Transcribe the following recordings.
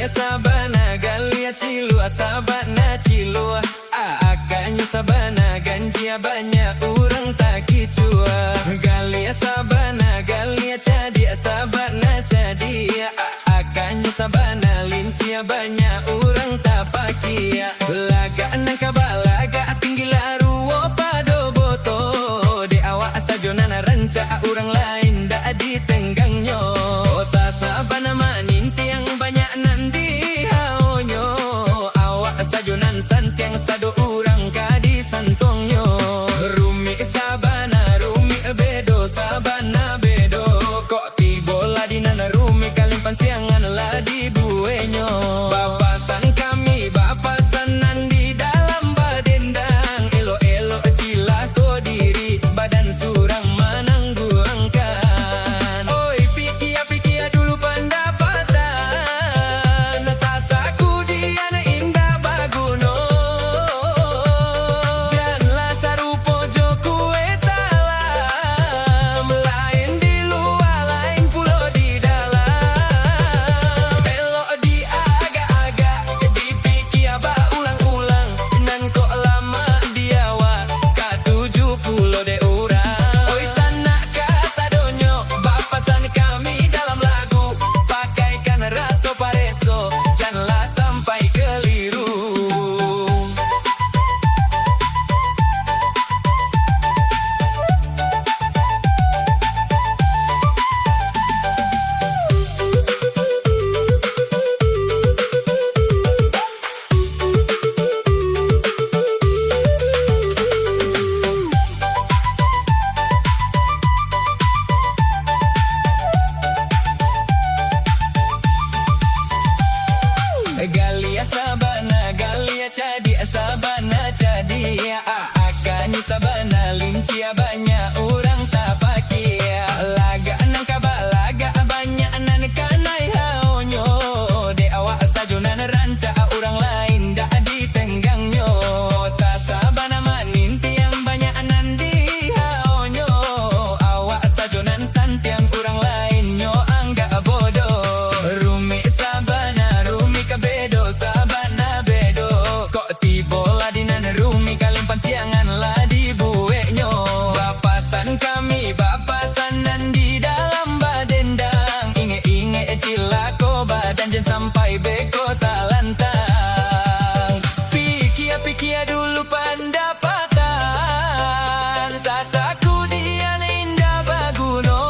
Galia sabana galia cilua sabana cilua akannya sabana ganjia banyak orang tak kicua. Galia sabana galia cadia sabana cadia akannya sabana lincia banyak orang tak pakia. Laga nangka balaga tinggi laruo pado boto de awak sajonana ranca orang lain dak ditenggangnya. Ota sabana manin tiang banyak nanti haonyo awak sajonan santiang sado urang kadi santongyo. Rumi sabana rumi bedo sabana bedo kok tibola di nana rumi kalimpan siangan lah di buenyo. Bapasan kami bapasan nandi dalam badendang elo elo cilako diri badan surang manangguangkan. Oi pikia pikia dulu pendapatan sasaku dia na indah baguno. Janganlah sarupo joku etalam lain di luar lain pulau di dalam. Elok di agak-agak dipikia ba ulang-ulang nan kok lama diawa ka 70 de urang. Oi sana ka sadonyo bapasan kami dalam lagu pakaikan raso pareso janganlah sampai keliru. Galia sabana galia cadia sabana cadia akannya sabana lincia banyak orang tak pakia. Laga nangka balaga banyak nan kanai haonyo de awak sajonan ranca orang lain dak ditenggangnya. Ta sabana manin tiang banyak nan di haonyo awak sajonan santiang orang lain nyo anggap bodoh. Rumi sabana rumi kabedo sabana bedo kok tibola di nana rumi kalimpan siangan lah di bueknyo. Bapasan kami bapasan nan di dalam badendang inge-inge cilako badan jen sampai beko tak lantang. Pikia-pikia dulu pendapatan sasaku dia indah baguno.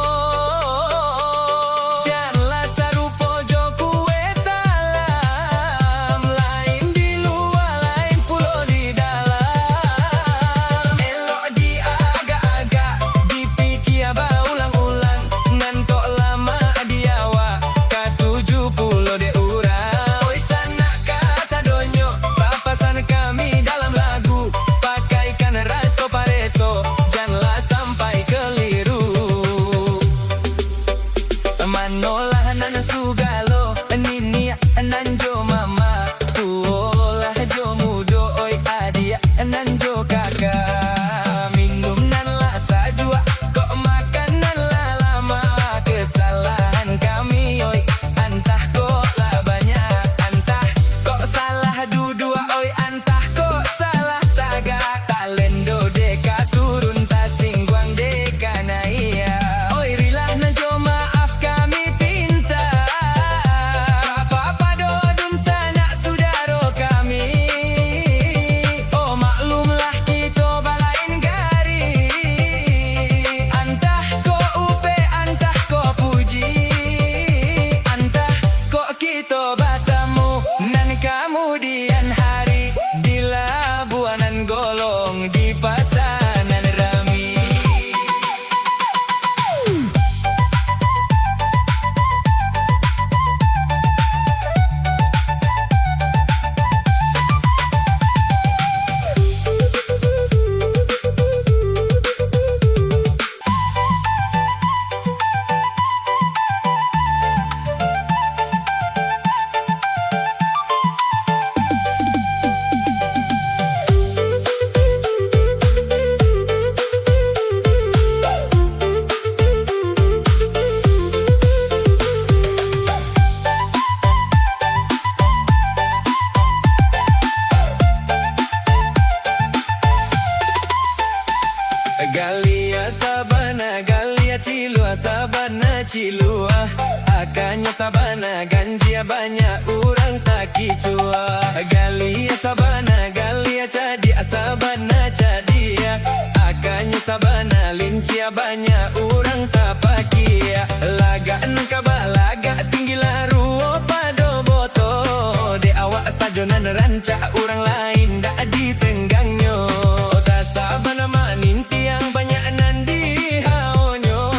Janganlah sarupo joku etalam lain di luar lain pulau di dalam. Elok di agak-agak dipikia ba ulang-ulang nan kok lama diawa ka 70 de urang. Oi sana ka sadonyo bapasan kami dalam lagu pakaikan raso pareso janganlah sampai keliru. Manolah nan sugalo nini nan jo mama tuolah jo mudo oi adia nan jo kakak minum nan lah sajua kok makan nan lah lama. Kesalahan kami oi antah kok lah banyak antah kok salah dudua oi antah kok salah tagak talendo deka turun tasingguang deka naia. Oi rilah nan jo maaf kami pinta apa-apa dodun sana sudaro kami. Oh maklumlah kita balain gari antah ko upe antah ko puji antah kok kita batamu nan kemudian hari di Labuanan Golong di Pasanan Rami. sabana ganjia banyak orang tak kicua. Galia sabana galia jadi sabana jadi akanya sabana lincia banyak orang tak pakia. Lagaan kabalaga tinggi laruo pado boto de awak sajonan rancak orang lain dak ditenggangnya. Tak sabana manin tiang banyak nandi haonyo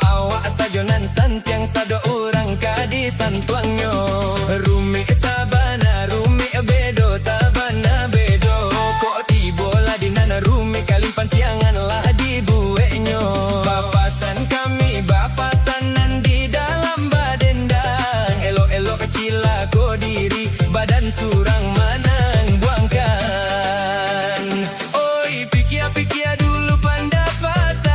awak sajonan santiang sado orang kadi santuangnya. Rumi sabana rumi bedo sabana bedo kok tibola di nana rumi kalimpan siangan lah dibueknya. Bapasan kami bapasanan di dalam badendang elo-elo kecil ko diri badan surang manang buangkan. Oi pikia-pikia dulu pendapatan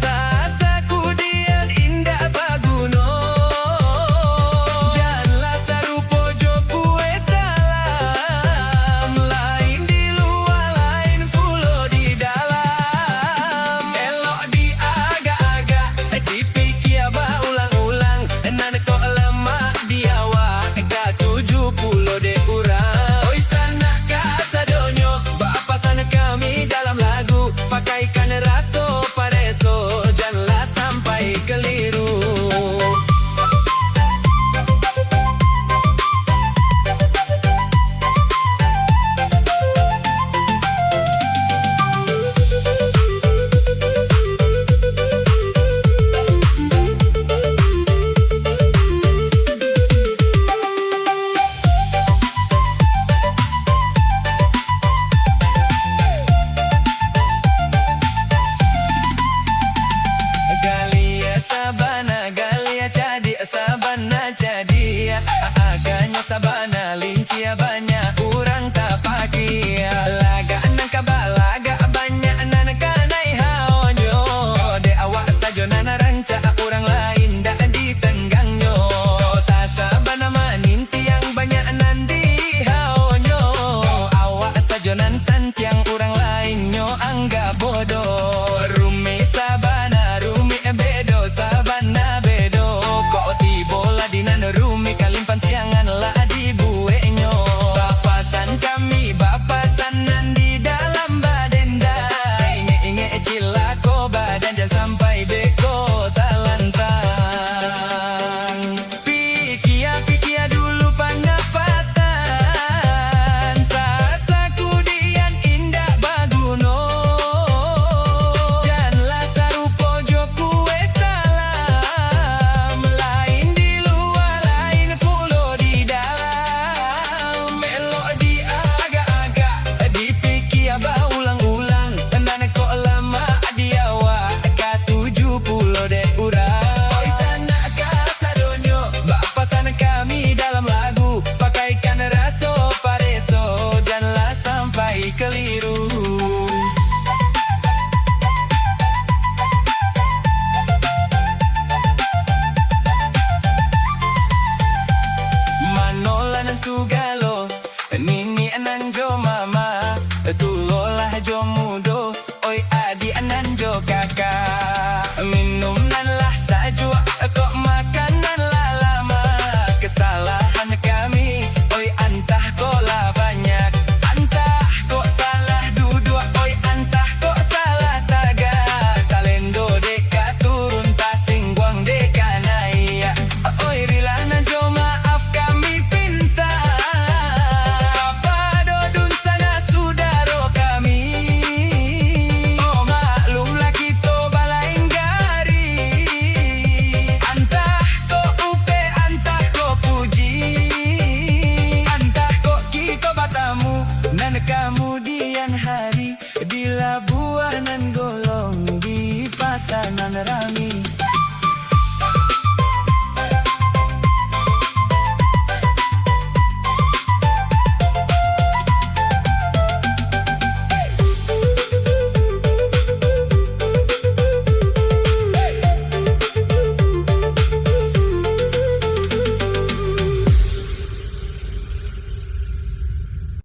sasaku dian indah baguno. Janganlah sarupo jo kue talam lain di luar lain pulau di dalam. Elok di agak-agak dipikia ulang-ulang nan kok lemak diawak ka 70 de urang. Oi sana kasadonyo bapasan kami dalam lagu pakaikan raso pareso janganlah sampai keliru. Galia sabana galia jadi sabana jadi agaknya sabana lincia banyak orang tak pakai. Laga nang kabalaga banyak nan kanai haonyo de awak sajonan rancak orang lain dak ditenggangnya. Tak sabana manin tiang banyak nan di haonyo awak sajonan santiang orang lainnya anggap bodoh. Rumi sabana rumi bedo sabana bedo kok tibola di nana rumi kalimpan siangan lah dibueknya. Bapasan kami bapasanan di dalam badenda inge-inge cilako badan jangan sampai beko talantang. Pikia-pikia dulu pendapatan sasaku dian indah baguno. Janganlah sarupo jo kue talam lain di luar lain pulau di dalam. Elok di agak-agak dipikia ulang-ulang nan kok lama diawak ka 70 de urang. Oi sana kasadonyo bapasan kami dalam lagu pakaikan raso pareso janganlah sampai keliru. Manolan sugalo nini anan jo mama tulolah jo mudo oi adi anan jo kakak. Minum nan lah sajua kok makanan lah lama. Kesalahan kami oi antah kok lah banyak antah kok salah duduk oi antah kok salah taga. Talendo deka turun tasing guang deka naik oi rilana jo maaf kami pinta. Apa dodun sana sudaro kami. Oh maklumlah kita balain gari antah kok upe antah kok puji antah kok kita batamu nan kemudian hari di labuan nan golong di pasanan rami.